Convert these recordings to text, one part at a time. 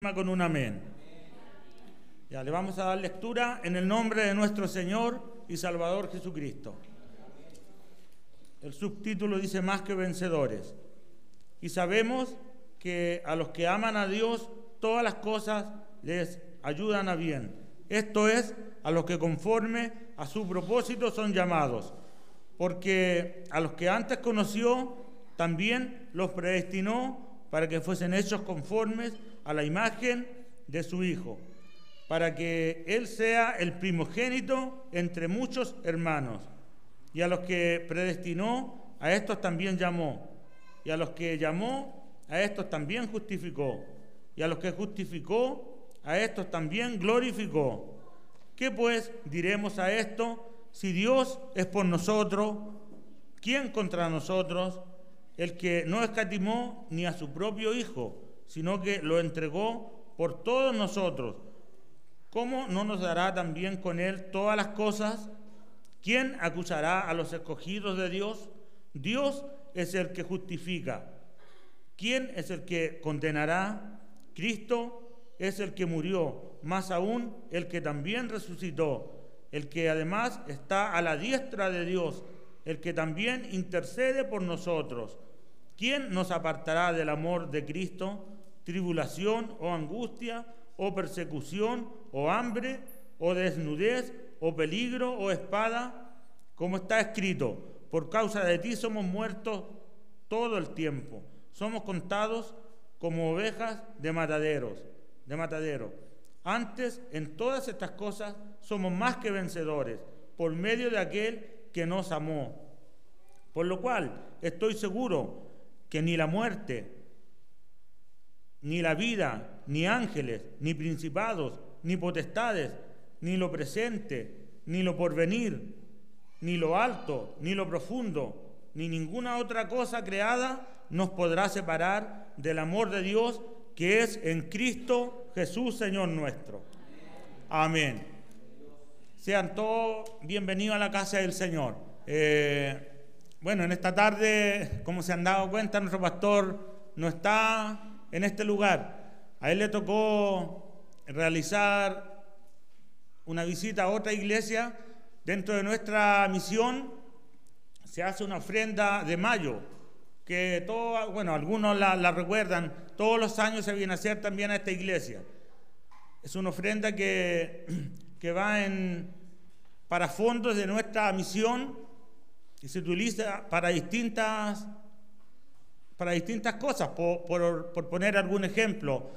con un amén. Ya le vamos a dar lectura en el nombre de nuestro Señor y Salvador Jesucristo. El subtítulo dice: más que vencedores. Y sabemos que a los que aman a Dios todas las cosas les ayudan a bien. Esto es, a los que conforme a su propósito son llamados. Porque a los que antes conoció también los predestinó para que fuesen hechos conformes a la imagen de su Hijo, para que Él sea el primogénito entre muchos hermanos. Y a los que predestinó, a estos también llamó. Y a los que llamó, a estos también justificó. Y a los que justificó, a estos también glorificó. ¿Qué pues diremos a esto? Si Dios es por nosotros, ¿quién contra nosotros? El que no escatimó ni a su propio Hijo, sino que lo entregó por todos nosotros, ¿cómo no nos dará también con Él todas las cosas? ¿Quién acusará a los escogidos de Dios? Dios es el que justifica. ¿Quién es el que condenará? Cristo es el que murió, más aún el que también resucitó, el que además está a la diestra de Dios, el que también intercede por nosotros. ¿Quién nos apartará del amor de Cristo? ¿Tribulación o angustia o persecución o hambre o desnudez o peligro o espada? Como está escrito: por causa de ti somos muertos todo el tiempo. Somos contados como ovejas de matadero. Antes, en todas estas cosas, somos más que vencedores, por medio de aquel que nos amó. Por lo cual, estoy seguro que ni la muerte, ni la vida, ni ángeles, ni principados, ni potestades, ni lo presente, ni lo porvenir, ni lo alto, ni lo profundo, ni ninguna otra cosa creada nos podrá separar del amor de Dios que es en Cristo Jesús, Señor nuestro. Amén. Sean todos bienvenidos a la casa del Señor. Bueno, en esta tarde, como se han dado cuenta, nuestro pastor no está en este lugar. A él le tocó realizar una visita a otra iglesia. Dentro de nuestra misión se hace una ofrenda de mayo, que algunos la recuerdan, todos los años se viene a hacer también a esta iglesia. Es una ofrenda que va para fondos de nuestra misión, y se utiliza para distintas cosas. Por poner algún ejemplo,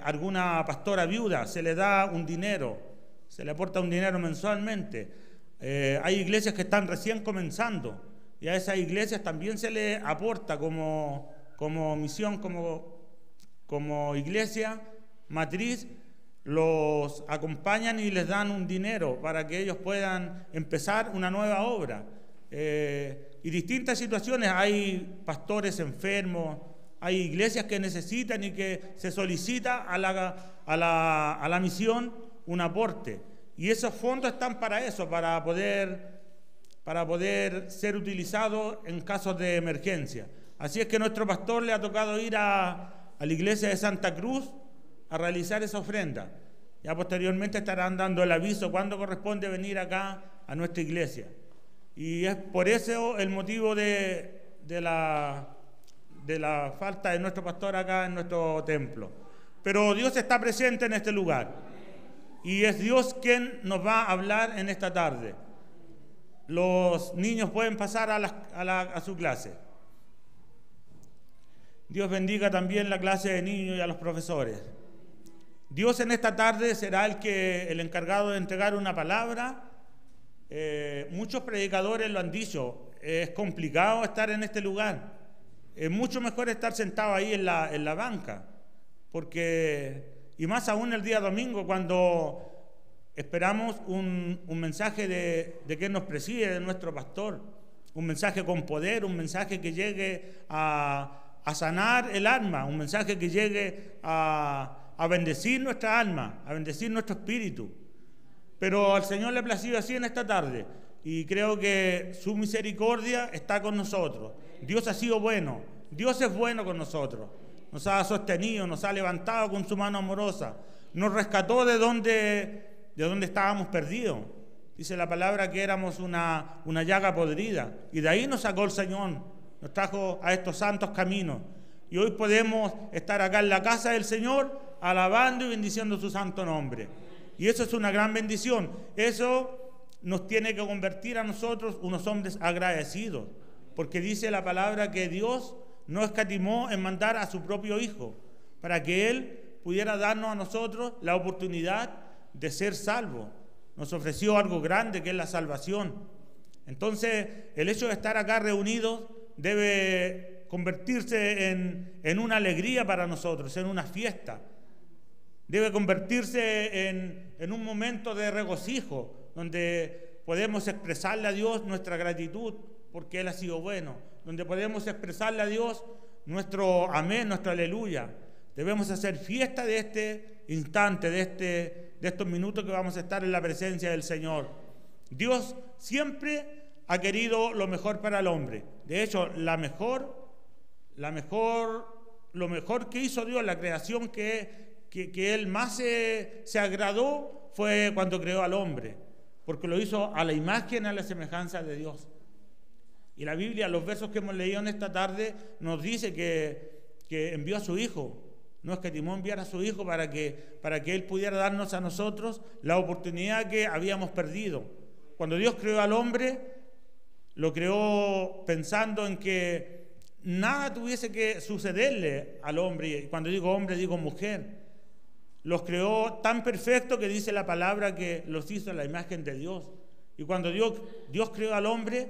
alguna pastora viuda se le da un dinero, se le aporta un dinero mensualmente. Hay iglesias que están recién comenzando y a esas iglesias también se le aporta como misión, como iglesia matriz. Los acompañan y les dan un dinero para que ellos puedan empezar una nueva obra. Y distintas situaciones. Hay pastores enfermos, hay iglesias que necesitan y que se solicita a la misión un aporte, y esos fondos están para eso, para poder ser utilizados en casos de emergencia. Así es que nuestro pastor le ha tocado ir a la iglesia de Santa Cruz a realizar esa ofrenda. Ya posteriormente estarán dando el aviso cuándo corresponde venir acá a nuestra iglesia. Y es por eso el motivo de la falta de nuestro pastor acá en nuestro templo. Pero Dios está presente en este lugar. Y es Dios quien nos va a hablar en esta tarde. Los niños pueden pasar a su clase. Dios bendiga también la clase de niños y a los profesores. Dios en esta tarde será el encargado de entregar una palabra. Muchos predicadores lo han dicho, es complicado estar en este lugar, es mucho mejor estar sentado ahí en la banca, y más aún el día domingo, cuando esperamos un mensaje de quien nos preside, de nuestro pastor, un mensaje con poder, un mensaje que llegue a sanar el alma, un mensaje que llegue a bendecir nuestra alma, a bendecir nuestro espíritu. Pero al Señor le ha placido así en esta tarde, y creo que su misericordia está con nosotros. Dios ha sido bueno, Dios es bueno con nosotros, nos ha sostenido, nos ha levantado con su mano amorosa, nos rescató de donde estábamos perdidos. Dice la palabra que éramos una llaga podrida, y de ahí nos sacó el Señor, nos trajo a estos santos caminos, y hoy podemos estar acá en la casa del Señor alabando y bendiciendo su santo nombre. Y eso es una gran bendición. Eso nos tiene que convertir a nosotros unos hombres agradecidos, porque dice la palabra que Dios no escatimó en mandar a su propio Hijo para que Él pudiera darnos a nosotros la oportunidad de ser salvos. Nos ofreció algo grande, que es la salvación. Entonces, el hecho de estar acá reunidos debe convertirse en una alegría para nosotros, en una fiesta. Debe convertirse en un momento de regocijo, donde podemos expresarle a Dios nuestra gratitud, porque Él ha sido bueno, donde podemos expresarle a Dios nuestro amén, nuestro aleluya. Debemos hacer fiesta de este instante, de estos minutos que vamos a estar en la presencia del Señor. Dios siempre ha querido lo mejor para el hombre. De hecho, lo mejor que hizo Dios, la creación que Él más se agradó, fue cuando creó al hombre, porque lo hizo a la imagen, a la semejanza de Dios. Y la Biblia, los versos que hemos leído en esta tarde, nos dice que envió a su Hijo. No escatimó enviar a su Hijo para que Él pudiera darnos a nosotros la oportunidad que habíamos perdido. Cuando Dios creó al hombre, lo creó pensando en que nada tuviese que sucederle al hombre. Y cuando digo hombre, digo mujer. Los creó tan perfecto que dice la palabra que los hizo a la imagen de Dios. Y cuando Dios creó al hombre,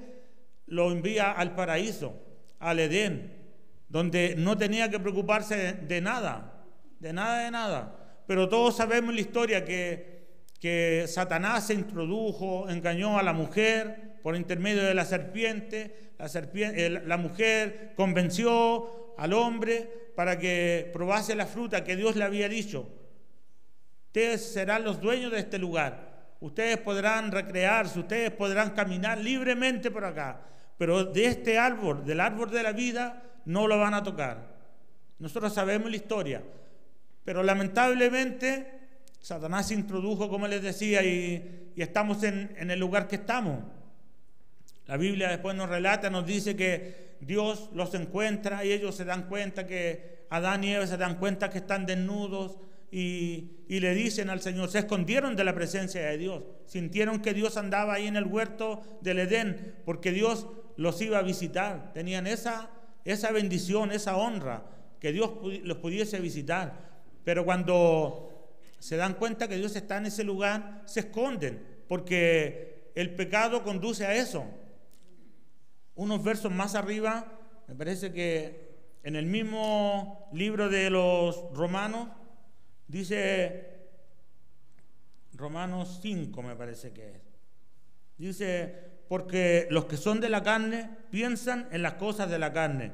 lo envía al paraíso, al Edén, donde no tenía que preocuparse de nada. Pero todos sabemos la historia que Satanás se introdujo, engañó a la mujer por intermedio de la serpiente. La mujer convenció al hombre para que probase la fruta que Dios le había dicho. Ustedes serán los dueños de este lugar. Ustedes podrán recrearse, ustedes podrán caminar libremente por acá. Pero de este árbol, del árbol de la vida, no lo van a tocar. Nosotros sabemos la historia. Pero lamentablemente, Satanás se introdujo, como les decía, y estamos en el lugar que estamos. La Biblia después nos relata, nos dice que Dios los encuentra y ellos se dan cuenta que Adán y Eva se dan cuenta que están desnudos y le dicen al Señor, se escondieron de la presencia de Dios, sintieron que Dios andaba ahí en el huerto del Edén, porque Dios los iba a visitar, tenían esa bendición, esa honra, que Dios los pudiese visitar. Pero cuando se dan cuenta que Dios está en ese lugar, se esconden, porque el pecado conduce a eso. Unos versos más arriba, me parece que en el mismo libro de los Romanos, dice, Romanos 5 me parece que es, dice, porque los que son de la carne piensan en las cosas de la carne,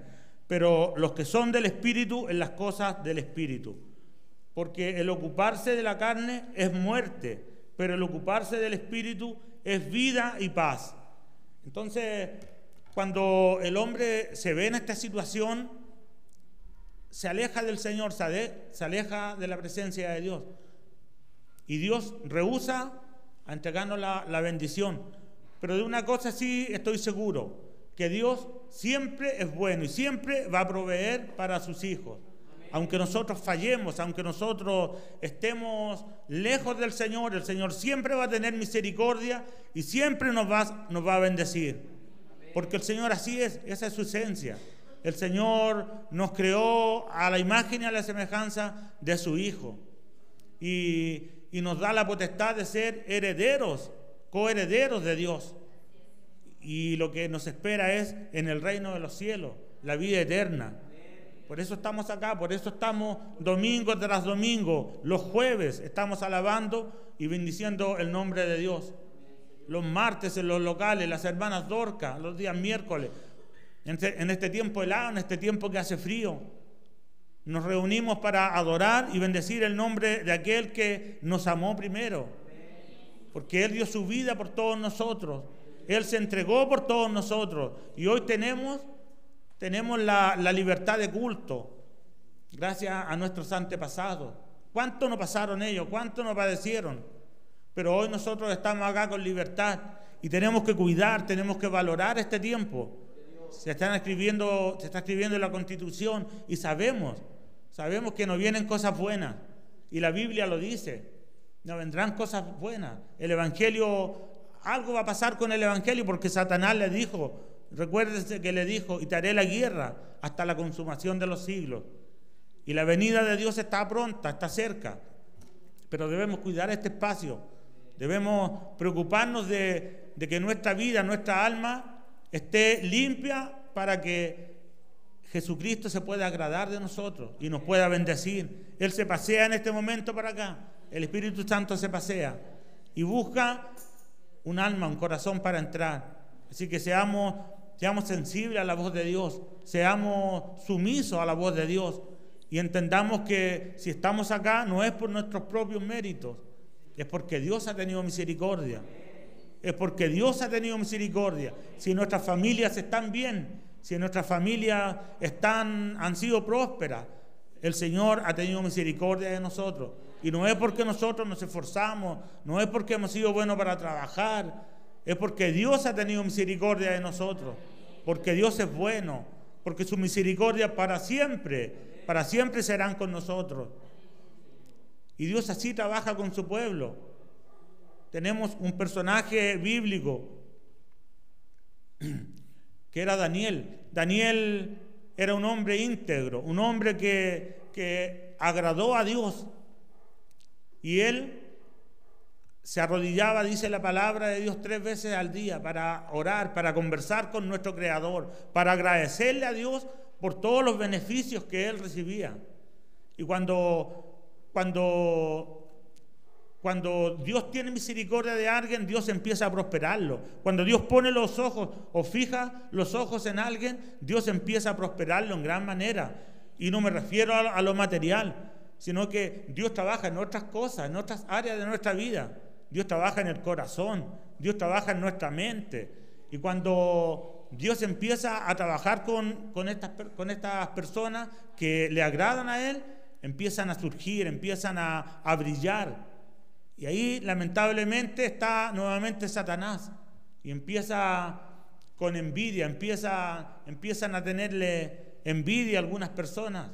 pero los que son del Espíritu en las cosas del Espíritu. Porque el ocuparse de la carne es muerte, pero el ocuparse del Espíritu es vida y paz. Entonces, cuando el hombre se ve en esta situación, se aleja del Señor, se aleja de la presencia de Dios. Y Dios rehúsa a entregarnos la bendición. Pero de una cosa sí estoy seguro, que Dios siempre es bueno y siempre va a proveer para sus hijos. Aunque nosotros fallemos, aunque nosotros estemos lejos del Señor, el Señor siempre va a tener misericordia y siempre nos va a bendecir. Porque el Señor así es, esa es su esencia. El Señor nos creó a la imagen y a la semejanza de su Hijo. Y nos da la potestad de ser herederos, coherederos de Dios. Y lo que nos espera es en el reino de los cielos, la vida eterna. Por eso estamos acá, por eso estamos domingo tras domingo, los jueves estamos alabando y bendiciendo el nombre de Dios. Los martes en los locales, las hermanas Dorcas, los días miércoles, en este tiempo helado, en este tiempo que hace frío, nos reunimos para adorar y bendecir el nombre de aquel que nos amó primero, porque Él dio su vida por todos nosotros, Él se entregó por todos nosotros y hoy tenemos la libertad de culto. gracias a nuestros antepasados. ¿Cuánto no pasaron ellos? ¿Cuánto no padecieron? Pero hoy nosotros estamos acá con libertad y tenemos que cuidar, tenemos que valorar este tiempo. Se está escribiendo la Constitución y sabemos que nos vienen cosas buenas. Y la Biblia lo dice, nos vendrán cosas buenas. El Evangelio, algo va a pasar con el Evangelio porque Satanás le dijo, recuérdese que le dijo, y te haré la guerra hasta la consumación de los siglos. Y la venida de Dios está pronta, está cerca. Pero debemos cuidar este espacio. Debemos preocuparnos de que nuestra vida, nuestra alma esté limpia para que Jesucristo se pueda agradar de nosotros y nos pueda bendecir. Él se pasea en este momento para acá. El Espíritu Santo se pasea y busca un alma, un corazón para entrar. Así que seamos sensibles a la voz de Dios, seamos sumisos a la voz de Dios y entendamos que si estamos acá no es por nuestros propios méritos, es porque Dios ha tenido misericordia. Es porque Dios ha tenido misericordia. Si nuestras familias están bien, si nuestras familias han sido prósperas, el Señor ha tenido misericordia de nosotros. Y no es porque nosotros nos esforzamos, no es porque hemos sido buenos para trabajar, es porque Dios ha tenido misericordia de nosotros, porque Dios es bueno, porque su misericordia para siempre serán con nosotros. Y Dios así trabaja con su pueblo. Tenemos un personaje bíblico que era Daniel. Daniel era un hombre íntegro, un hombre que agradó a Dios. Y él se arrodillaba, dice la palabra de Dios, 3 veces al día para orar, para conversar con nuestro Creador, para agradecerle a Dios por todos los beneficios que él recibía. Y cuando Dios tiene misericordia de alguien, Dios empieza a prosperarlo. Cuando Dios pone los ojos o fija los ojos en alguien, Dios empieza a prosperarlo en gran manera. Y no me refiero a lo material, sino que Dios trabaja en otras cosas, en otras áreas de nuestra vida. Dios trabaja en el corazón, Dios trabaja en nuestra mente. Y cuando Dios empieza a trabajar con estas personas que le agradan a Él, empiezan a surgir, empiezan a brillar. Y ahí lamentablemente está nuevamente Satanás y empieza con envidia, empiezan a tenerle envidia a algunas personas.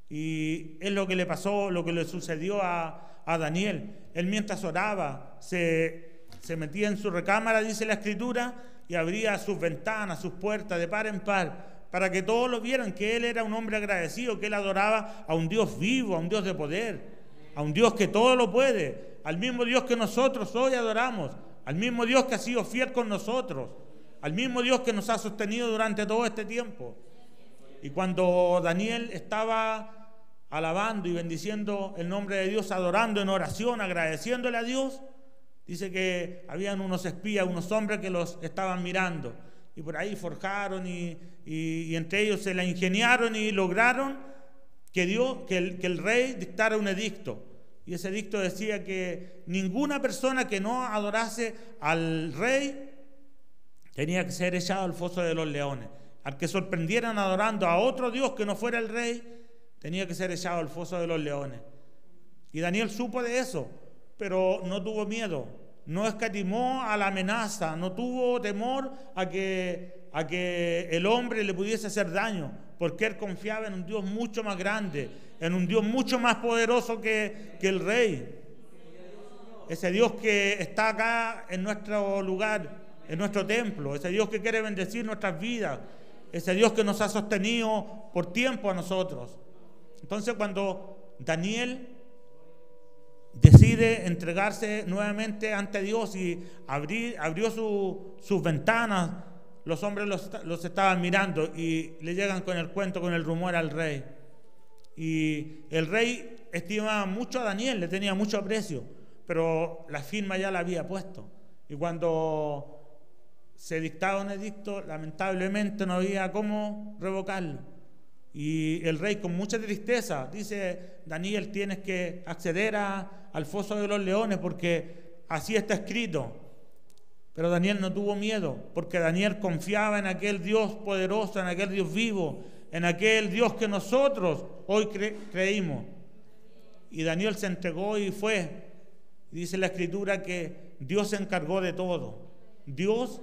Y es lo que le pasó, lo que le sucedió a Daniel. Él mientras oraba se metía en su recámara, dice la Escritura, y abría sus ventanas, sus puertas de par en par, para que todos lo vieran, que él era un hombre agradecido, que él adoraba a un Dios vivo, a un Dios de poder, a un Dios que todo lo puede, al mismo Dios que nosotros hoy adoramos, al mismo Dios que ha sido fiel con nosotros, al mismo Dios que nos ha sostenido durante todo este tiempo. Y cuando Daniel estaba alabando y bendiciendo el nombre de Dios, adorando en oración, agradeciéndole a Dios, dice que habían unos espías, unos hombres que los estaban mirando. Y por ahí forjaron y entre ellos se la ingeniaron y lograron que el rey dictara un edicto. Y ese edicto decía que ninguna persona que no adorase al rey tenía que ser echado al foso de los leones. Al que sorprendieran adorando a otro Dios que no fuera el rey, tenía que ser echado al foso de los leones. Y Daniel supo de eso, pero no tuvo miedo, no escatimó a la amenaza, no tuvo temor a que el hombre le pudiese hacer daño, porque él confiaba en un Dios mucho más grande, en un Dios mucho más poderoso que el rey. Ese Dios que está acá en nuestro lugar, en nuestro templo, ese Dios que quiere bendecir nuestras vidas, ese Dios que nos ha sostenido por tiempo a nosotros. Entonces, cuando Daniel decide entregarse nuevamente ante Dios y abrió sus ventanas, los hombres los estaban mirando y le llegan con el cuento, con el rumor al rey. Y el rey estimaba mucho a Daniel, le tenía mucho aprecio, pero la firma ya la había puesto. Y cuando se dictaba un edicto, lamentablemente no había cómo revocarlo. Y el rey, con mucha tristeza, dice: Daniel, tienes que acceder al foso de los leones porque así está escrito. Pero Daniel no tuvo miedo, porque Daniel confiaba en aquel Dios poderoso, en aquel Dios vivo, en aquel Dios que nosotros hoy creímos. Y Daniel se entregó y fue. Dice la Escritura que Dios se encargó de todo. Dios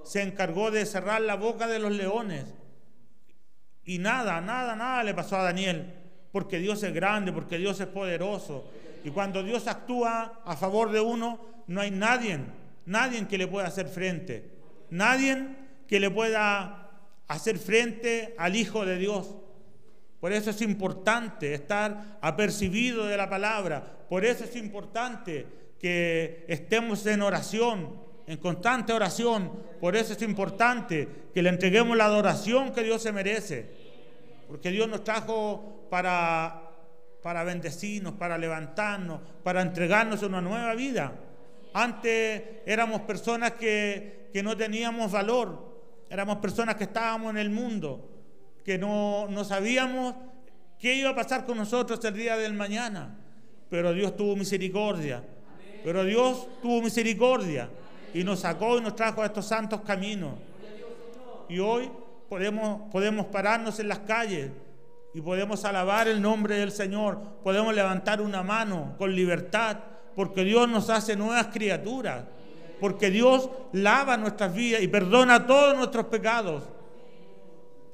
se encargó de cerrar la boca de los leones. Y nada le pasó a Daniel. Porque Dios es grande, porque Dios es poderoso. Y cuando Dios actúa a favor de uno, no hay nadie que le pueda hacer frente. Nadie que le pueda hacer frente al Hijo de Dios. Por eso es importante estar apercibido de la palabra. Por eso es importante que estemos en oración, en constante oración. Por eso es importante que le entreguemos la adoración que Dios se merece. Porque Dios nos trajo para bendecirnos, para levantarnos, para entregarnos una nueva vida. Antes éramos personas que no teníamos valor. Éramos personas que estábamos en el mundo, que no sabíamos qué iba a pasar con nosotros el día del mañana. Pero Dios tuvo misericordia. Pero Dios tuvo misericordia y nos sacó y nos trajo a estos santos caminos. Y hoy podemos pararnos en las calles y podemos alabar el nombre del Señor. Podemos levantar una mano con libertad, porque Dios nos hace nuevas criaturas. Porque Dios lava nuestras vidas y perdona todos nuestros pecados.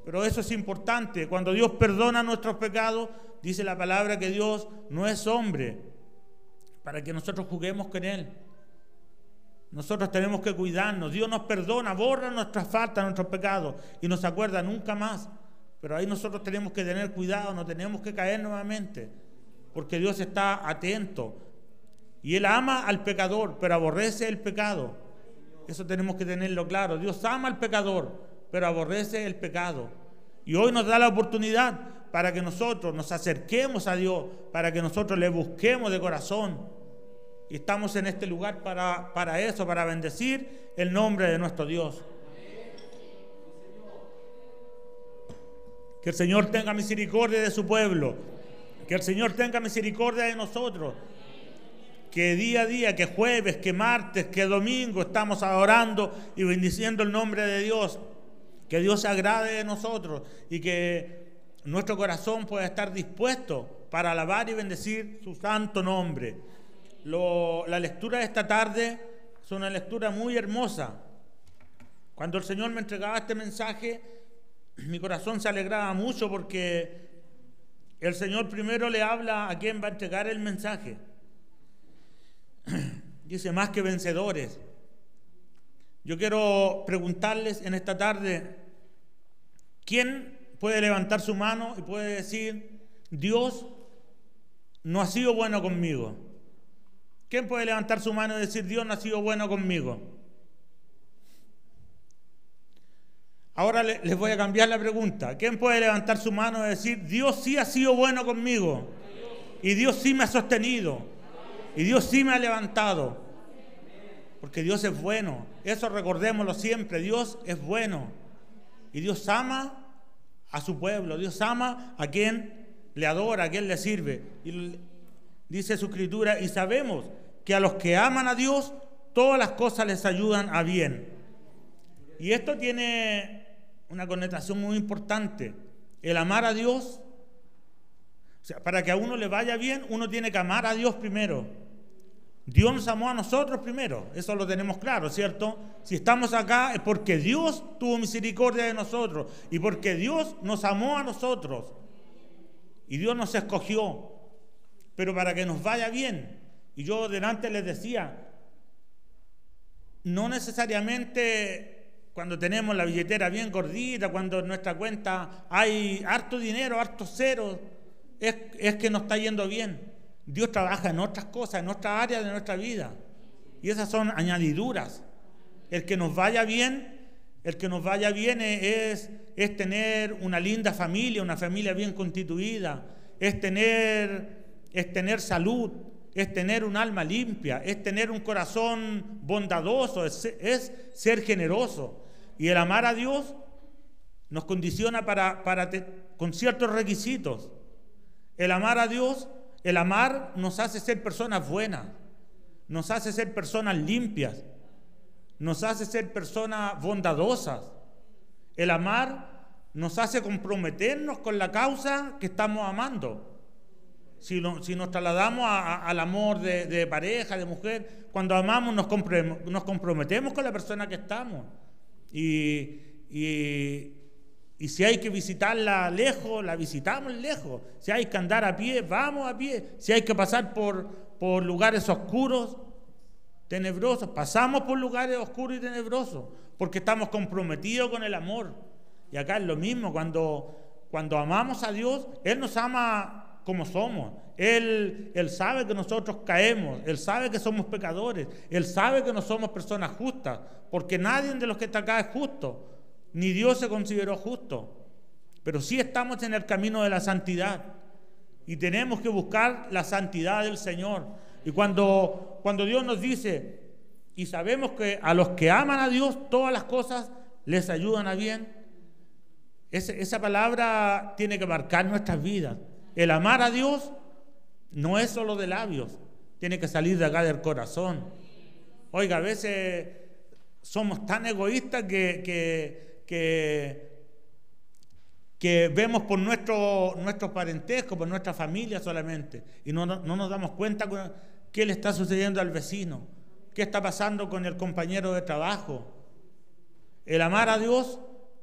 Pero eso es importante. Cuando Dios perdona nuestros pecados, dice la palabra que Dios no es hombre para que nosotros juguemos con Él. Nosotros tenemos que cuidarnos. Dios nos perdona, borra nuestras faltas, nuestros pecados y nos acuerda nunca más. Pero ahí nosotros tenemos que tener cuidado, no tenemos que caer nuevamente, porque Dios está atento. Y Él ama al pecador, pero aborrece el pecado. Eso tenemos que tenerlo claro. Dios ama al pecador, pero aborrece el pecado. Y hoy nos da la oportunidad para que nosotros nos acerquemos a Dios, para que nosotros le busquemos de corazón. Y estamos en este lugar para eso, para bendecir el nombre de nuestro Dios. Que el Señor tenga misericordia de su pueblo. Que el Señor tenga misericordia de nosotros. Que día a día, que jueves, que martes, que domingo estamos adorando y bendiciendo el nombre de Dios. Que Dios se agrade de nosotros y que nuestro corazón pueda estar dispuesto para alabar y bendecir su santo nombre. La lectura de esta tarde es una lectura muy hermosa. Cuando el Señor me entregaba este mensaje, mi corazón se alegraba mucho porque el Señor primero le habla a quien va a entregar el mensaje. Dice, más que vencedores. Yo quiero preguntarles en esta tarde, ¿quién puede levantar su mano y puede decir, Dios no ha sido bueno conmigo? ¿Quién puede levantar su mano y decir, Dios no ha sido bueno conmigo? Ahora les voy a cambiar la pregunta. ¿Quién puede levantar su mano y decir, Dios sí ha sido bueno conmigo? Y Dios sí me ha sostenido. Y Dios sí me ha levantado. Porque Dios es bueno. Eso recordémoslo siempre. Dios es bueno. Y Dios ama a su pueblo. Dios ama a quien le adora, a quien le sirve. Y dice su escritura, y sabemos que a los que aman a Dios, todas las cosas les ayudan a bien. Y esto tiene una connotación muy importante. El amar a Dios, o sea, para que a uno le vaya bien, uno tiene que amar a Dios primero. Dios nos amó a nosotros primero, eso lo tenemos claro, ¿cierto? Si estamos acá es porque Dios tuvo misericordia de nosotros y porque Dios nos amó a nosotros y Dios nos escogió, pero para que nos vaya bien. Y yo delante les decía, no necesariamente cuando tenemos la billetera bien gordita, cuando en nuestra cuenta hay harto dinero, hartos ceros, es que nos está yendo bien. Dios trabaja en otras cosas, en otras áreas de nuestra vida. Y esas son añadiduras. El que nos vaya bien es tener una linda familia, una familia bien constituida, es tener salud, es tener un alma limpia, es tener un corazón bondadoso, es ser generoso. Y el amar a Dios nos condiciona con ciertos requisitos. El amar a Dios, el amar nos hace ser personas buenas, nos hace ser personas limpias, nos hace ser personas bondadosas. El amar nos hace comprometernos con la causa que estamos amando. Si nos trasladamos al amor de pareja, de mujer, cuando amamos nos comprometemos con la persona que estamos. Y si hay que visitarla lejos, la visitamos lejos. Si hay que andar a pie, vamos a pie. Si hay que pasar por lugares oscuros, tenebrosos, pasamos por lugares oscuros y tenebrosos, porque estamos comprometidos con el amor. Y acá es lo mismo, cuando amamos a Dios, Él nos ama como somos. Él sabe que nosotros caemos, Él sabe que somos pecadores, Él sabe que no somos personas justas, porque nadie de los que está acá es justo, ni Dios se consideró justo, pero sí estamos en el camino de la santidad y tenemos que buscar la santidad del Señor. Y cuando Dios nos dice, y sabemos que a los que aman a Dios todas las cosas les ayudan a bien, esa palabra tiene que marcar nuestras vidas. El amar a Dios no es solo de labios, tiene que salir de acá del corazón. Oiga, a veces somos tan egoístas que vemos por nuestro parentesco, por nuestra familia solamente, y no nos damos cuenta qué le está sucediendo al vecino, qué está pasando con el compañero de trabajo. El amar a Dios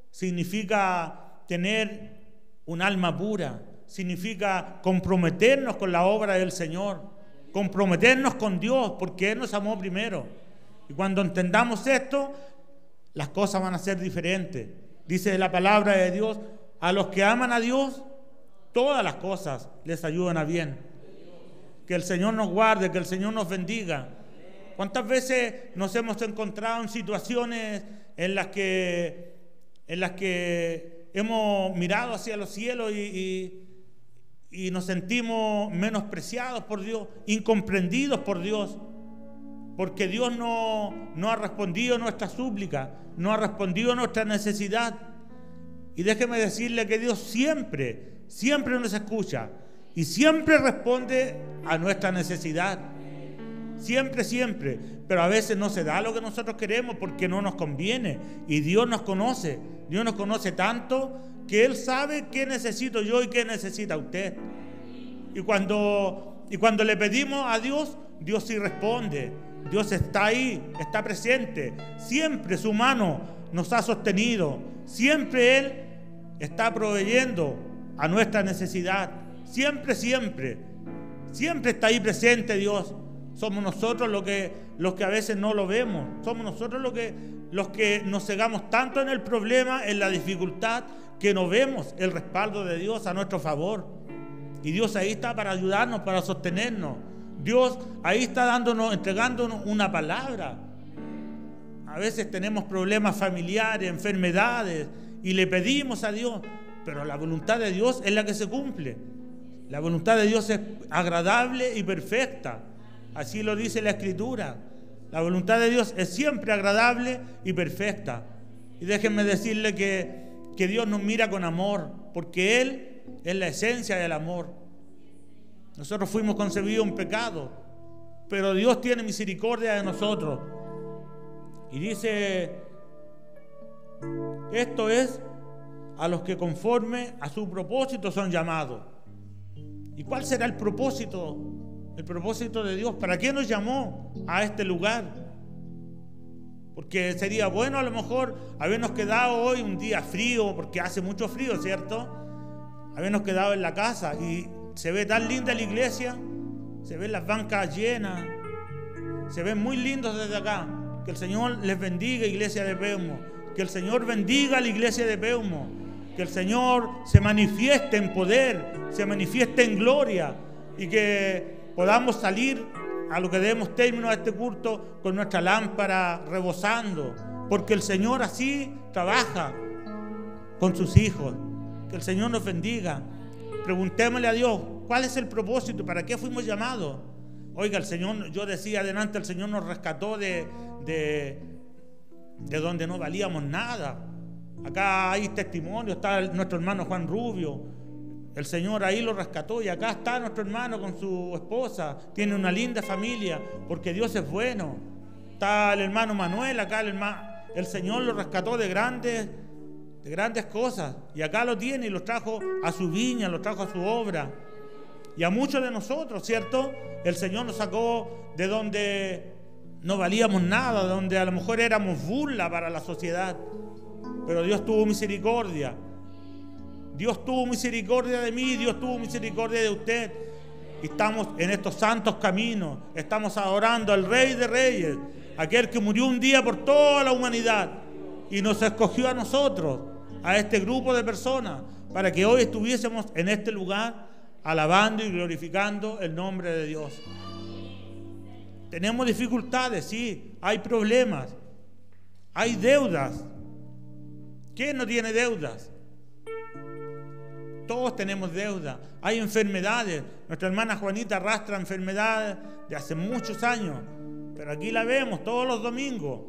significa tener un alma pura, significa comprometernos con la obra del Señor, comprometernos con Dios, porque Él nos amó primero. Y cuando entendamos esto, las cosas van a ser diferentes. Dice la palabra de Dios, a los que aman a Dios, todas las cosas les ayudan a bien. Que el Señor nos guarde, que el Señor nos bendiga. ¿Cuántas veces nos hemos encontrado en situaciones en las que hemos mirado hacia los cielos y nos sentimos menospreciados por Dios, incomprendidos por Dios, porque Dios no ha respondido a nuestra súplica, no ha respondido a nuestra necesidad? Y déjeme decirle que Dios siempre nos escucha y siempre responde a nuestra necesidad. Siempre, pero a veces no se da lo que nosotros queremos porque no nos conviene. Y Dios nos conoce tanto que Él sabe qué necesito yo y qué necesita usted. Y cuando le pedimos a Dios, Dios sí responde. Dios está ahí, está presente. Siempre su mano nos ha sostenido. Siempre Él está proveyendo a nuestra necesidad. Siempre está ahí presente Dios. Somos nosotros los que a veces no lo vemos. Somos nosotros los que nos cegamos tanto en el problema, en la dificultad, que no vemos el respaldo de Dios a nuestro favor. Y Dios ahí está para ayudarnos, para sostenernos. Dios ahí está entregándonos una palabra. A veces tenemos problemas familiares, enfermedades, y le pedimos a Dios, pero la voluntad de Dios es la que se cumple. La voluntad de Dios es agradable y perfecta. Así lo dice la Escritura. La voluntad de Dios es siempre agradable y perfecta. Y déjenme decirle que Dios nos mira con amor, porque Él es la esencia del amor. Nosotros fuimos concebidos en pecado, pero Dios tiene misericordia de nosotros. Y dice, esto es a los que conforme a su propósito son llamados. ¿Y cuál será el propósito? El propósito de Dios. ¿Para qué nos llamó a este lugar? Porque sería bueno a lo mejor habernos quedado hoy un día frío, porque hace mucho frío, ¿cierto? Habernos quedado en la casa y se ve tan linda la iglesia, se ven las bancas llenas, se ven muy lindos desde acá. Que el Señor les bendiga, iglesia de Peumo. Que el Señor bendiga a la iglesia de Peumo. Que el Señor se manifieste en poder, se manifieste en gloria y que podamos salir a lo que demos término a este culto con nuestra lámpara rebosando, porque el Señor así trabaja con sus hijos. Que el Señor nos bendiga. Preguntémosle a Dios, ¿cuál es el propósito? ¿Para qué fuimos llamados? Oiga, el Señor, yo decía adelante, el Señor nos rescató de donde no valíamos nada. Acá hay testimonio, está nuestro hermano Juan Rubio. El Señor ahí lo rescató y acá está nuestro hermano con su esposa. Tiene una linda familia porque Dios es bueno. Está el hermano Manuel acá, el Señor lo rescató de grandes de grandes cosas. Y acá lo tiene y los trajo a su viña, los trajo a su obra. Y a muchos de nosotros, ¿cierto? El Señor nos sacó de donde no valíamos nada, de donde a lo mejor éramos burla para la sociedad. Pero Dios tuvo misericordia. Dios tuvo misericordia de mí, Dios tuvo misericordia de usted. Y estamos en estos santos caminos, estamos adorando al Rey de Reyes, aquel que murió un día por toda la humanidad y nos escogió a nosotros, a este grupo de personas, para que hoy estuviésemos en este lugar alabando y glorificando el nombre de Dios. Tenemos dificultades, sí, hay problemas, hay deudas. ¿Quién no tiene deudas? Todos tenemos deuda. Hay enfermedades. Nuestra hermana Juanita arrastra enfermedades de hace muchos años, pero aquí la vemos todos los domingos,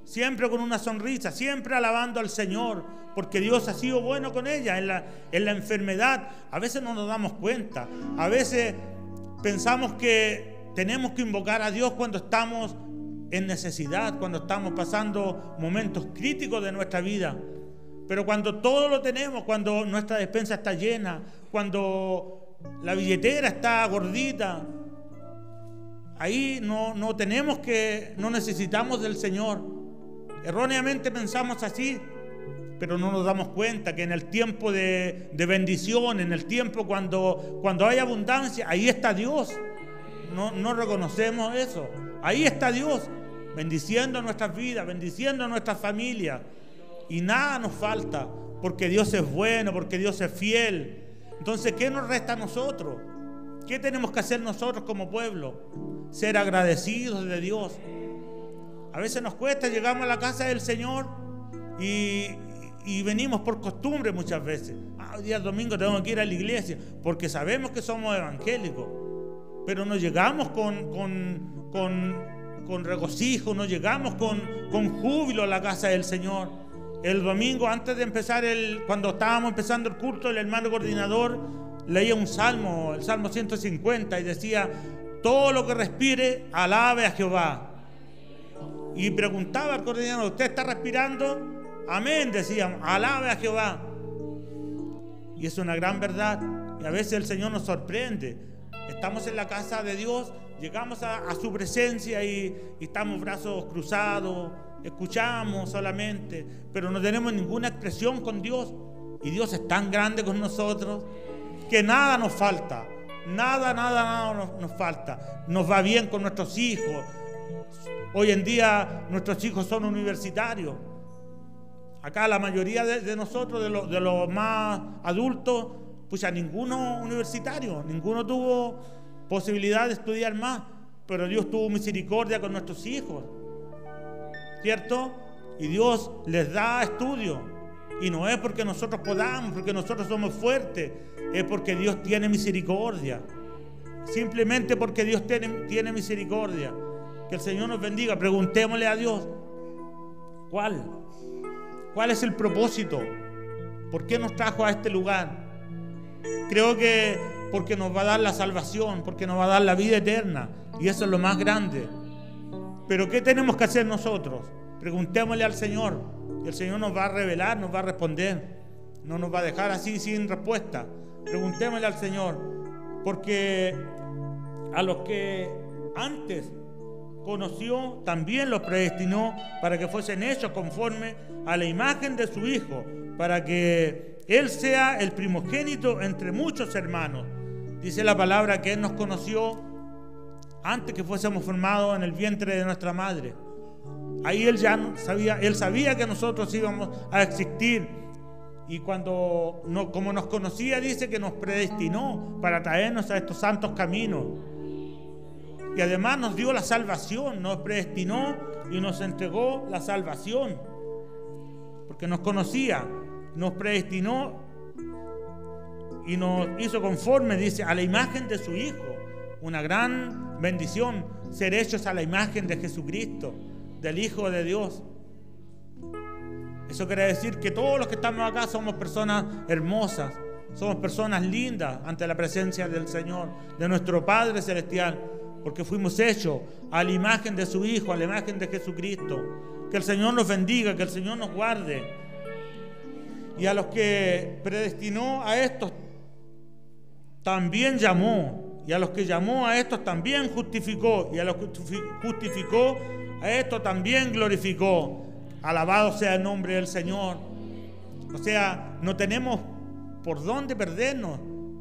siempre con una sonrisa, siempre alabando al Señor, porque Dios ha sido bueno con ella en la enfermedad. A veces no nos damos cuenta, a veces pensamos que tenemos que invocar a Dios cuando estamos en necesidad, cuando estamos pasando momentos críticos de nuestra vida. Pero cuando todo lo tenemos, cuando nuestra despensa está llena, cuando la billetera está gordita, ahí no necesitamos del Señor. Erróneamente pensamos así, pero no nos damos cuenta que en el tiempo de bendición, en el tiempo cuando hay abundancia, ahí está Dios. No reconocemos eso. Ahí está Dios, bendiciendo nuestras vidas, bendiciendo nuestras familias. Y nada nos falta, porque Dios es bueno, porque Dios es fiel. Entonces, ¿qué nos resta a nosotros? ¿Qué tenemos que hacer nosotros como pueblo? Ser agradecidos de Dios. A veces nos cuesta, llegamos a la casa del Señor y venimos por costumbre muchas veces. Hoy día domingo tenemos que ir a la iglesia, porque sabemos que somos evangélicos. Pero no llegamos con regocijo, no llegamos con júbilo a la casa del Señor. El domingo, antes de empezar, cuando estábamos empezando el culto, el hermano coordinador leía un salmo, el Salmo 150, y decía: todo lo que respire, alabe a Jehová. Y preguntaba al coordinador: ¿usted está respirando? Amén, decíamos, alabe a Jehová. Y es una gran verdad. Y a veces el Señor nos sorprende. Estamos en la casa de Dios, llegamos a su presencia y estamos brazos cruzados, escuchamos solamente, pero no tenemos ninguna expresión con Dios. Y Dios es tan grande con nosotros que nada nos falta, nada nos falta. Nos va bien con nuestros hijos. Hoy en día nuestros hijos son universitarios. Acá la mayoría de nosotros, de los más adultos, pues a ninguno universitario, ninguno tuvo posibilidad de estudiar más, pero Dios tuvo misericordia con nuestros hijos, ¿cierto? Y Dios les da estudio, y no es porque nosotros podamos, porque nosotros somos fuertes, es porque Dios tiene misericordia, simplemente porque Dios tiene misericordia. Que el Señor nos bendiga. Preguntémosle a Dios, ¿cuál es el propósito? ¿Por qué nos trajo a este lugar? Creo que porque nos va a dar la salvación, porque nos va a dar la vida eterna, y eso es lo más grande. Pero ¿qué tenemos que hacer nosotros? Preguntémosle al Señor, y el Señor nos va a revelar, nos va a responder, no nos va a dejar así sin respuesta. Preguntémosle al Señor, porque a los que antes conoció, también los predestinó para que fuesen hechos conforme a la imagen de su Hijo, para que Él sea el primogénito entre muchos hermanos. Dice la palabra que Él nos conoció antes que fuésemos formados en el vientre de nuestra madre. Ahí Él ya sabía, Él sabía que nosotros íbamos a existir. Y como nos conocía, dice que nos predestinó para traernos a estos santos caminos. Y además nos dio la salvación, nos predestinó y nos entregó la salvación. Porque nos conocía, nos predestinó y nos hizo conforme, dice, a la imagen de su Hijo. Una gran bendición ser hechos a la imagen de Jesucristo, del Hijo de Dios. Eso quiere decir que todos los que estamos acá somos personas hermosas, somos personas lindas ante la presencia del Señor, de nuestro Padre Celestial, porque fuimos hechos a la imagen de su Hijo, a la imagen de Jesucristo. Que el Señor nos bendiga, que el Señor nos guarde. Y a los que predestinó, a estos también llamó. Y a los que llamó, a estos también justificó. Y a los que justificó, a estos también glorificó. Alabado sea el nombre del Señor. O sea, no tenemos por dónde perdernos.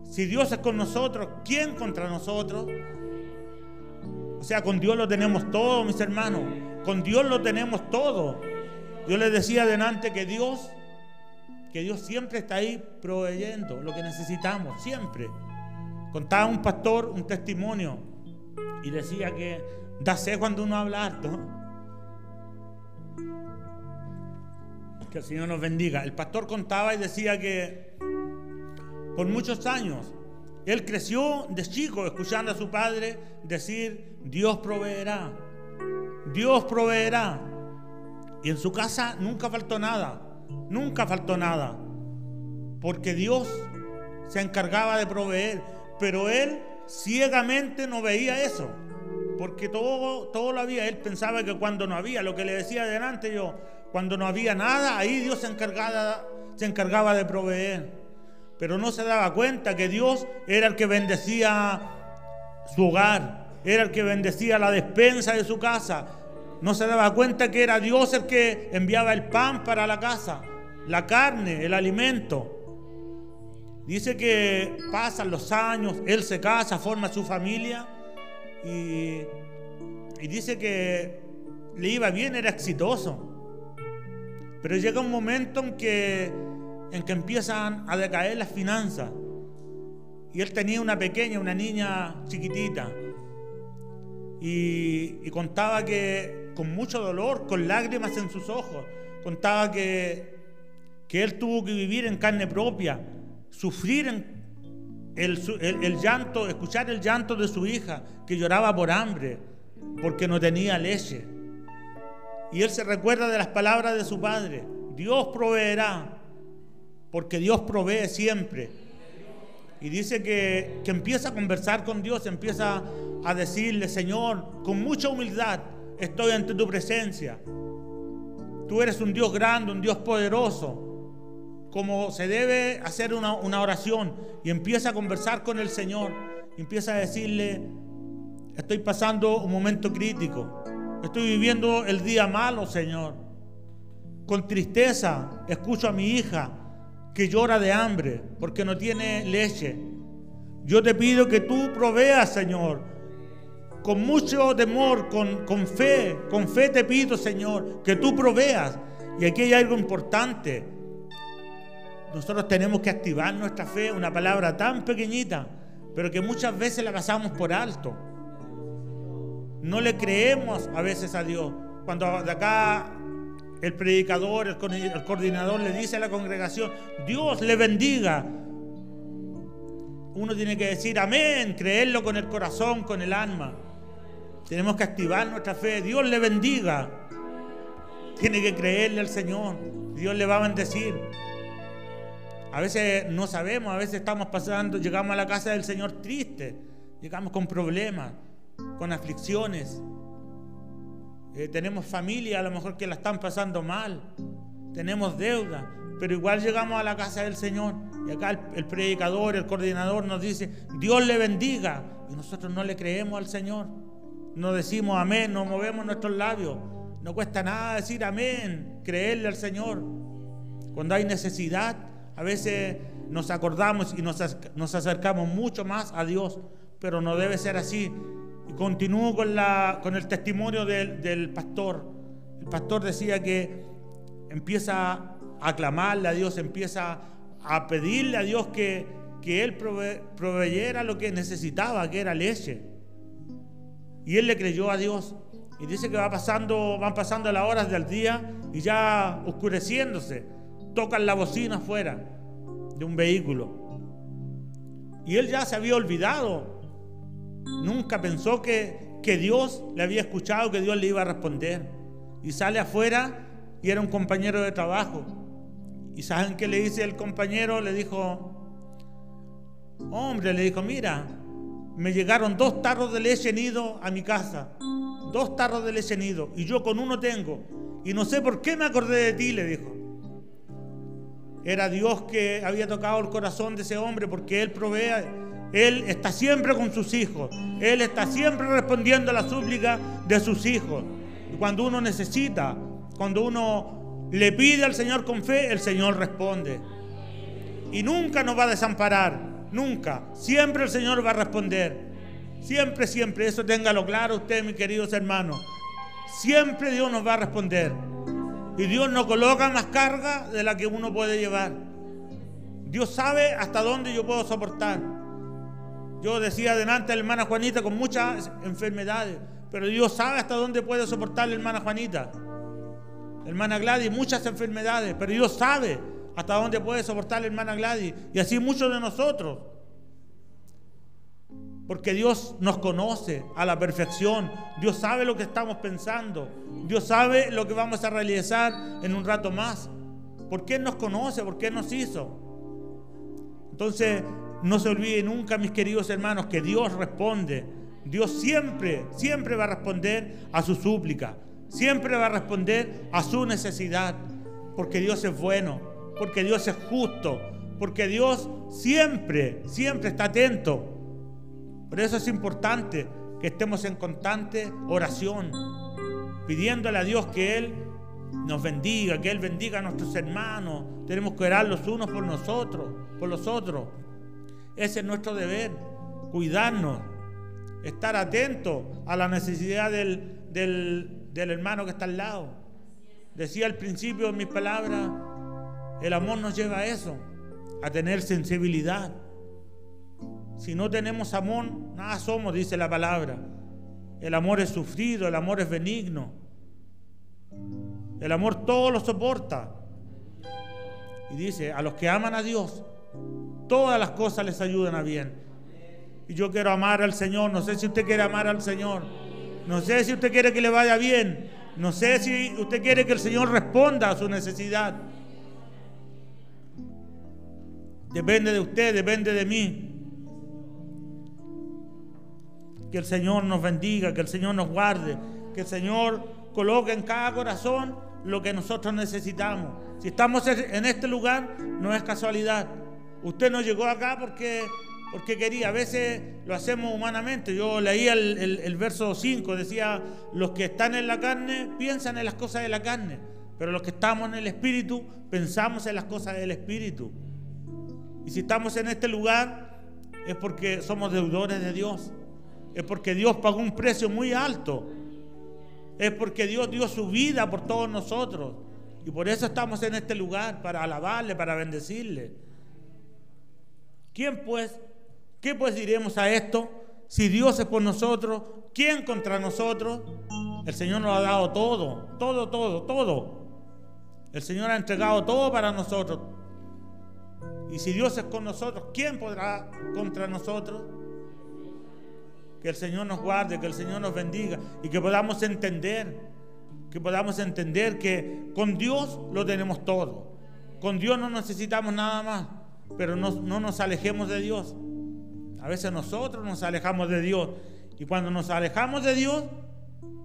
Si Dios es con nosotros, ¿quién contra nosotros? O sea, con Dios lo tenemos todo, mis hermanos. Con Dios lo tenemos todo. Yo les decía adelante que Dios siempre está ahí proveyendo lo que necesitamos, siempre. Contaba un pastor un testimonio y decía que da sed cuando uno habla harto. Que el Señor nos bendiga. El pastor contaba y decía que por muchos años él creció de chico escuchando a su padre decir: Dios proveerá, Dios proveerá. Y en su casa nunca faltó nada, porque Dios se encargaba de proveer. Pero él ciegamente no veía eso, porque todo lo había. Él pensaba que cuando no había, lo que le decía adelante yo, cuando no había nada, ahí Dios se encargaba de proveer. Pero no se daba cuenta que Dios era el que bendecía su hogar, era el que bendecía la despensa de su casa. No se daba cuenta que era Dios el que enviaba el pan para la casa, la carne, el alimento. Dice que pasan los años, él se casa, forma su familia y dice que le iba bien, era exitoso. Pero llega un momento en que empiezan a decaer las finanzas. Y él tenía una niña chiquitita. Y contaba que con mucho dolor, con lágrimas en sus ojos, contaba que él tuvo que vivir en carne propia, sufrir el llanto, escuchar el llanto de su hija que lloraba por hambre porque no tenía leche. Y él se recuerda de las palabras de su padre: Dios proveerá, porque Dios provee siempre. Y dice que empieza a conversar con Dios, empieza a decirle: Señor, con mucha humildad estoy ante tu presencia. Tú eres un Dios grande, un Dios poderoso, como se debe hacer una oración. Y empieza a conversar con el Señor, y empieza a decirle: estoy pasando un momento crítico, estoy viviendo el día malo, Señor. Con tristeza escucho a mi hija que llora de hambre porque no tiene leche. Yo te pido que tú proveas, Señor, con mucho temor, con fe te pido, Señor, que tú proveas. Y aquí hay algo importante. Nosotros tenemos que activar nuestra fe, una palabra tan pequeñita, pero que muchas veces la pasamos por alto. No le creemos a veces a Dios. Cuando de acá el predicador, el coordinador le dice a la congregación: Dios le bendiga, uno tiene que decir amén, creerlo con el corazón, con el alma. Tenemos que activar nuestra fe. Dios le bendiga. Tiene que creerle al Señor. Dios le va a bendecir. A veces no sabemos, a veces estamos pasando, llegamos a la casa del Señor tristes, llegamos con problemas, con aflicciones. Tenemos familia a lo mejor que la están pasando mal, tenemos deuda, pero igual llegamos a la casa del Señor y acá el predicador, el coordinador nos dice: Dios le bendiga, y nosotros no le creemos al Señor, no decimos amén, no movemos nuestros labios. No cuesta nada decir amén, creerle al Señor. Cuando hay necesidad, a veces nos acordamos y nos acercamos mucho más a Dios, pero no debe ser así. Y continúo con el testimonio del pastor. El pastor decía que empieza a clamarle a Dios, empieza a pedirle a Dios que Él proveyera lo que necesitaba, que era leche. Y él le creyó a Dios. Y dice que van pasando las horas del día y ya oscureciéndose, tocan la bocina afuera de un vehículo. Y él ya se había olvidado. Nunca pensó que Dios le había escuchado, que Dios le iba a responder. Y sale afuera y era un compañero de trabajo. ¿Y saben qué le dice el compañero? Le dijo: hombre, le dijo, mira, me llegaron 2 tarros de leche nido a mi casa. 2 tarros de leche nido. Y yo con uno tengo. Y no sé por qué me acordé de ti, le dijo. Era Dios que había tocado el corazón de ese hombre, porque Él provee. Él está siempre con sus hijos. Él está siempre respondiendo a la súplica de sus hijos. Y cuando uno necesita, cuando uno le pide al Señor con fe, el Señor responde. Y nunca nos va a desamparar, nunca. Siempre el Señor va a responder. Siempre, siempre. Eso téngalo claro usted, mis queridos hermanos. Siempre Dios nos va a responder. Y Dios no coloca más carga de la que uno puede llevar. Dios sabe hasta dónde yo puedo soportar. Yo decía delante a la hermana Juanita con muchas enfermedades, pero Dios sabe hasta dónde puede soportar la hermana Juanita. La hermana Gladys, muchas enfermedades, pero Dios sabe hasta dónde puede soportar la hermana Gladys. Y así muchos de nosotros. Porque Dios nos conoce a la perfección. Dios sabe lo que estamos pensando. Dios sabe lo que vamos a realizar en un rato más. Porque Él nos conoce, porque Él nos hizo. Entonces, no se olvide nunca, mis queridos hermanos, que Dios responde. Dios siempre, siempre va a responder a su súplica. Siempre va a responder a su necesidad. Porque Dios es bueno. Porque Dios es justo. Porque Dios siempre, siempre está atento. Por eso es importante que estemos en constante oración, pidiéndole a Dios que Él nos bendiga, que Él bendiga a nuestros hermanos. Tenemos que orar los unos por nosotros, por los otros. Ese es nuestro deber, cuidarnos, estar atentos a la necesidad del hermano que está al lado. Decía al principio de mis palabras, el amor nos lleva a eso, a tener sensibilidad. Si no tenemos amor, nada somos, dice la palabra. El amor es sufrido, el amor es benigno. El amor todo lo soporta. Y dice, a los que aman a Dios, todas las cosas les ayudan a bien. Y yo quiero amar al Señor. No sé si usted quiere amar al Señor. No sé si usted quiere que le vaya bien. No sé si usted quiere que el Señor responda a su necesidad. Depende de usted, depende de mí. Que el Señor nos bendiga, que el Señor nos guarde, que el Señor coloque en cada corazón lo que nosotros necesitamos. Si estamos en este lugar, no es casualidad. Usted no llegó acá porque quería. A veces lo hacemos humanamente. Yo leía el verso 5, decía, los que están en la carne piensan en las cosas de la carne, pero los que estamos en el Espíritu pensamos en las cosas del Espíritu. Y si estamos en este lugar es porque somos deudores de Dios. Es porque Dios pagó un precio muy alto. Es porque Dios dio su vida por todos nosotros. Y por eso estamos en este lugar, para alabarle, para bendecirle. ¿Qué pues diremos a esto? Si Dios es por nosotros, ¿quién contra nosotros? El Señor nos ha dado todo, todo, todo, todo. El Señor ha entregado todo para nosotros. Y si Dios es con nosotros, ¿quién podrá contra nosotros? Que el Señor nos guarde, que el Señor nos bendiga y que podamos entender que con Dios lo tenemos todo. Con Dios no necesitamos nada más, pero no nos alejemos de Dios. A veces nosotros nos alejamos de Dios y cuando nos alejamos de Dios,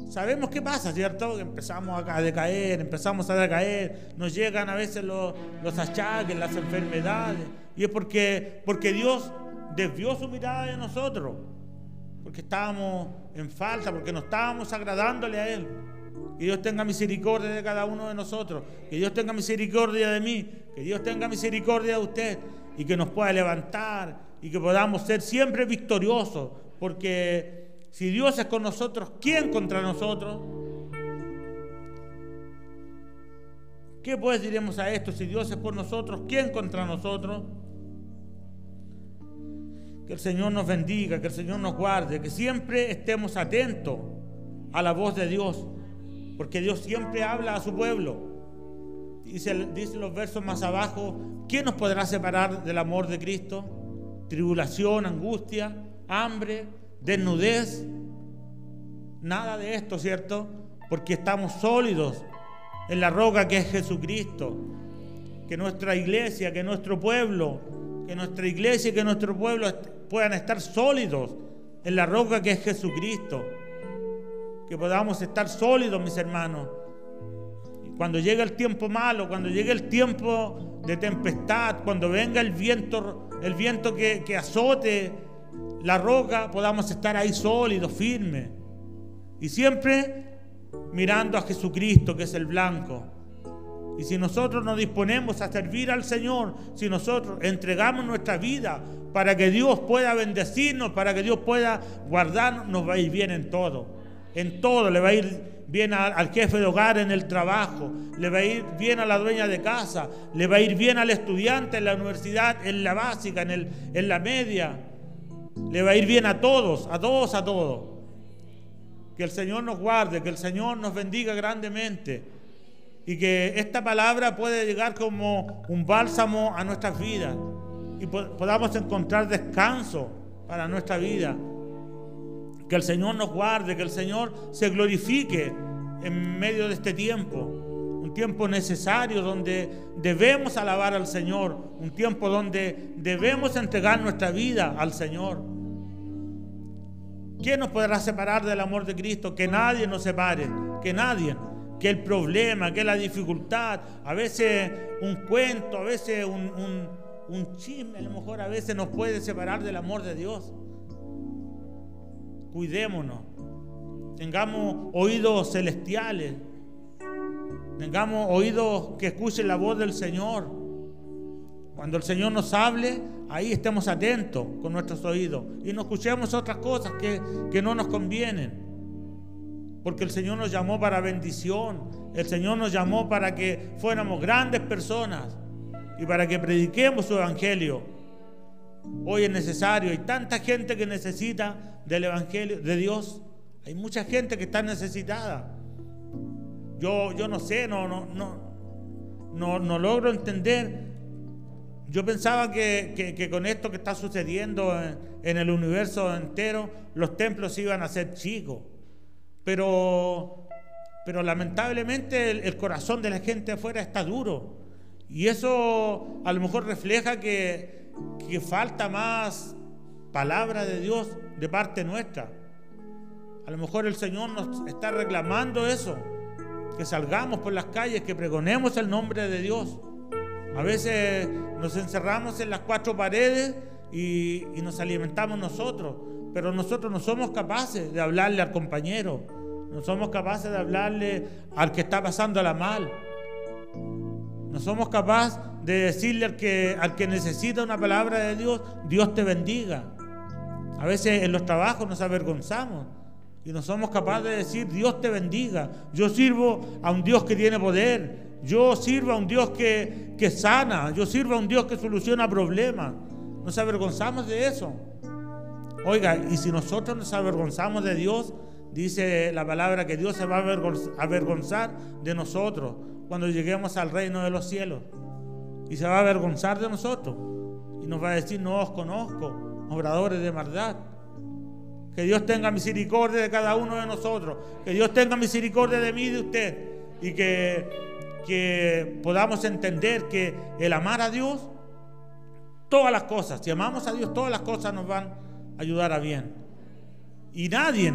sabemos qué pasa, ¿cierto? Que empezamos a decaer, nos llegan a veces los achaques, las enfermedades, y es porque Dios desvió su mirada de nosotros. Porque estábamos en falta, porque no estábamos agradándole a Él. Que Dios tenga misericordia de cada uno de nosotros, que Dios tenga misericordia de mí, que Dios tenga misericordia de usted y que nos pueda levantar y que podamos ser siempre victoriosos, porque si Dios es con nosotros, ¿quién contra nosotros? ¿Qué pues diremos a esto? Si Dios es por nosotros, ¿quién contra nosotros? Que el Señor nos bendiga, que el Señor nos guarde, que siempre estemos atentos a la voz de Dios, porque Dios siempre habla a su pueblo. Dice los versos más abajo, ¿quién nos podrá separar del amor de Cristo? Tribulación, angustia, hambre, desnudez. Nada de esto, ¿cierto? Porque estamos sólidos en la roca que es Jesucristo. Que nuestra iglesia, que nuestro pueblo, que nuestra iglesia y que nuestro pueblo puedan estar sólidos en la roca que es Jesucristo. Que podamos estar sólidos, mis hermanos. Y cuando llegue el tiempo malo, cuando llegue el tiempo de tempestad, cuando venga el viento que azote la roca, podamos estar ahí sólidos, firmes. Y siempre mirando a Jesucristo, que es el blanco. Y si nosotros nos disponemos a servir al Señor, si nosotros entregamos nuestra vida para que Dios pueda bendecirnos, para que Dios pueda guardarnos, nos va a ir bien en todo. En todo le va a ir bien al jefe de hogar en el trabajo, le va a ir bien a la dueña de casa, le va a ir bien al estudiante en la universidad, en la básica, en la media. Le va a ir bien a todos, a todos, a todos. Que el Señor nos guarde, que el Señor nos bendiga grandemente. Y que esta palabra pueda llegar como un bálsamo a nuestras vidas. Y podamos encontrar descanso para nuestra vida. Que el Señor nos guarde, que el Señor se glorifique en medio de este tiempo. Un tiempo necesario donde debemos alabar al Señor. Un tiempo donde debemos entregar nuestra vida al Señor. ¿Quién nos podrá separar del amor de Cristo? Que nadie nos separe, que nadie. Que el problema, que la dificultad, a veces un cuento, a veces un chisme, a lo mejor a veces nos puede separar del amor de Dios. Cuidémonos, tengamos oídos celestiales, tengamos oídos que escuchen la voz del Señor. Cuando el Señor nos hable, ahí estemos atentos con nuestros oídos y no escuchemos otras cosas que no nos convienen. Porque el Señor nos llamó para bendición, el Señor nos llamó para que fuéramos grandes personas y para que prediquemos su evangelio. Hoy es necesario, hay tanta gente que necesita del evangelio de Dios, hay mucha gente que está necesitada. Yo no sé, no logro entender. Yo pensaba que con esto que está sucediendo en el universo entero, los templos iban a ser chicos. Pero lamentablemente el corazón de la gente afuera está duro. Y eso a lo mejor refleja que falta más palabra de Dios de parte nuestra. A lo mejor el Señor nos está reclamando eso. Que salgamos por las calles, que pregonemos el nombre de Dios. A veces nos encerramos en las cuatro paredes y nos alimentamos nosotros. Pero nosotros no somos capaces de hablarle al compañero. No somos capaces de hablarle al que está pasándola mal. No somos capaces de decirle al que necesita una palabra de Dios, Dios te bendiga. A veces en los trabajos nos avergonzamos y no somos capaces de decir, Dios te bendiga. Yo sirvo a un Dios que tiene poder. Yo sirvo a un Dios que sana. Yo sirvo a un Dios que soluciona problemas. Nos avergonzamos de eso. Oiga, y si nosotros nos avergonzamos de Dios, dice la palabra que Dios se va a avergonzar de nosotros cuando lleguemos al reino de los cielos. Y se va a avergonzar de nosotros. Y nos va a decir, no os conozco, obradores de maldad. Que Dios tenga misericordia de cada uno de nosotros. Que Dios tenga misericordia de mí y de usted. Y que podamos entender que el amar a Dios, todas las cosas, si amamos a Dios, todas las cosas nos van a ayudar a bien. Y nadie,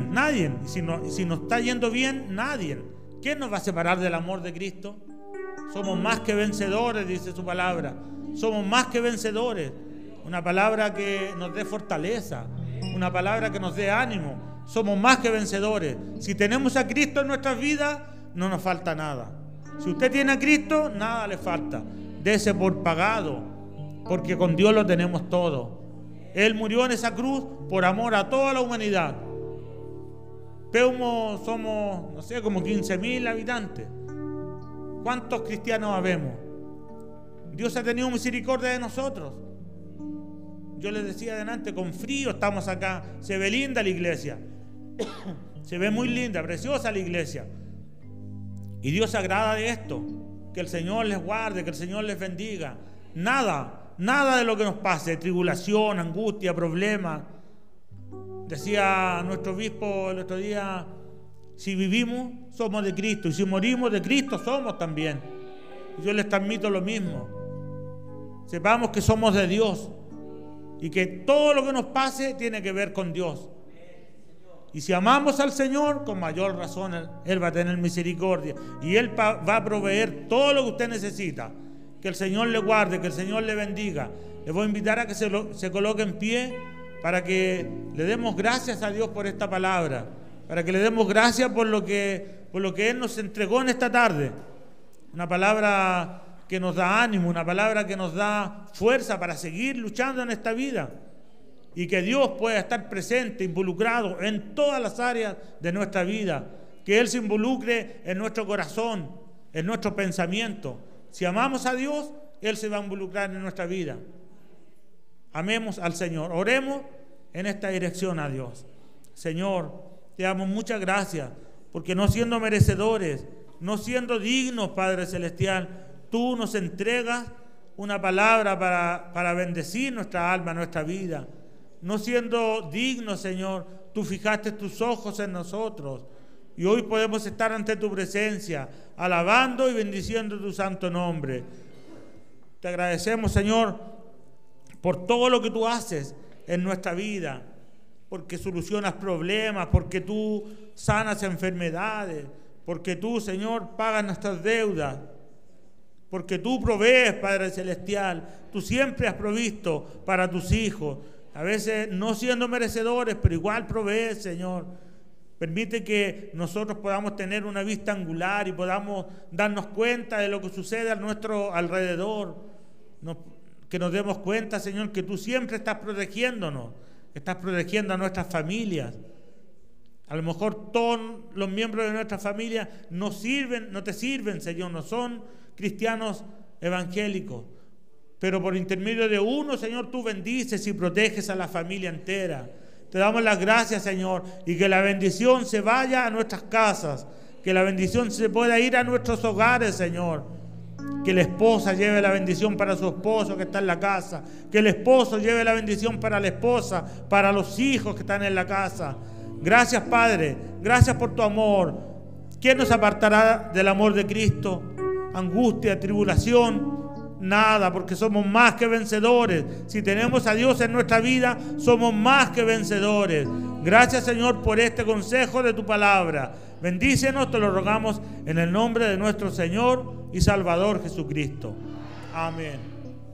si nos está yendo bien, nadie. ¿Quién nos va a separar del amor de Cristo? Somos más que vencedores, dice su palabra. Somos más que vencedores. Una palabra que nos dé fortaleza, una palabra que nos dé ánimo. Somos más que vencedores. Si tenemos a Cristo en nuestras vidas, no nos falta nada. Si usted tiene a Cristo, nada le falta. Dese por pagado, porque con Dios lo tenemos todo. Él murió en esa cruz por amor a toda la humanidad. Peumo somos, no sé, como 15.000 habitantes. ¿Cuántos cristianos habemos? Dios ha tenido misericordia de nosotros. Yo les decía adelante, con frío estamos acá. Se ve linda la iglesia. Se ve muy linda, preciosa la iglesia. Y Dios se agrada de esto. Que el Señor les guarde, que el Señor les bendiga. Nada de lo que nos pase, tribulación, angustia, problemas. Decía nuestro obispo el otro día, si vivimos, somos de Cristo, y si morimos de Cristo, somos también. Y yo les transmito lo mismo. Sepamos que somos de Dios y que todo lo que nos pase tiene que ver con Dios. Y si amamos al Señor, con mayor razón Él va a tener misericordia y Él va a proveer todo lo que usted necesita. Que el Señor le guarde, que el Señor le bendiga. Les voy a invitar a que se coloque en pie para que le demos gracias a Dios por esta palabra, para que le demos gracias por lo que Él nos entregó en esta tarde. Una palabra que nos da ánimo, una palabra que nos da fuerza para seguir luchando en esta vida. Y que Dios pueda estar presente, involucrado en todas las áreas de nuestra vida. Que Él se involucre en nuestro corazón, en nuestro pensamiento. Si amamos a Dios, Él se va a involucrar en nuestra vida. Amemos al Señor. Oremos en esta dirección a Dios. Señor, te damos muchas gracias, porque no siendo merecedores, no siendo dignos, Padre Celestial, tú nos entregas una palabra para bendecir nuestra alma, nuestra vida. No siendo dignos, Señor, tú fijaste tus ojos en nosotros. Y hoy podemos estar ante tu presencia, alabando y bendiciendo tu santo nombre. Te agradecemos, Señor, por todo lo que tú haces en nuestra vida, porque solucionas problemas, porque tú sanas enfermedades, porque tú, Señor, pagas nuestras deudas, porque tú provees, Padre Celestial. Tú siempre has provisto para tus hijos, a veces no siendo merecedores, pero igual provees, Señor. Permite que nosotros podamos tener una vista angular y podamos darnos cuenta de lo que sucede a nuestro alrededor. Que nos demos cuenta, Señor, que tú siempre estás protegiéndonos, estás protegiendo a nuestras familias. A lo mejor todos los miembros de nuestra familia no te sirven, Señor, no son cristianos evangélicos. Pero por intermedio de uno, Señor, tú bendices y proteges a la familia entera. Te damos las gracias, Señor, y que la bendición se vaya a nuestras casas, que la bendición se pueda ir a nuestros hogares, Señor. Que la esposa lleve la bendición para su esposo que está en la casa, que el esposo lleve la bendición para la esposa, para los hijos que están en la casa. Gracias, Padre, gracias por tu amor. ¿Quién nos apartará del amor de Cristo? Angustia, tribulación, nada, porque somos más que vencedores. Si tenemos a Dios en nuestra vida, somos más que vencedores. Gracias, Señor, por este consejo de tu palabra. Bendícenos, te lo rogamos en el nombre de nuestro Señor y Salvador Jesucristo. Amén.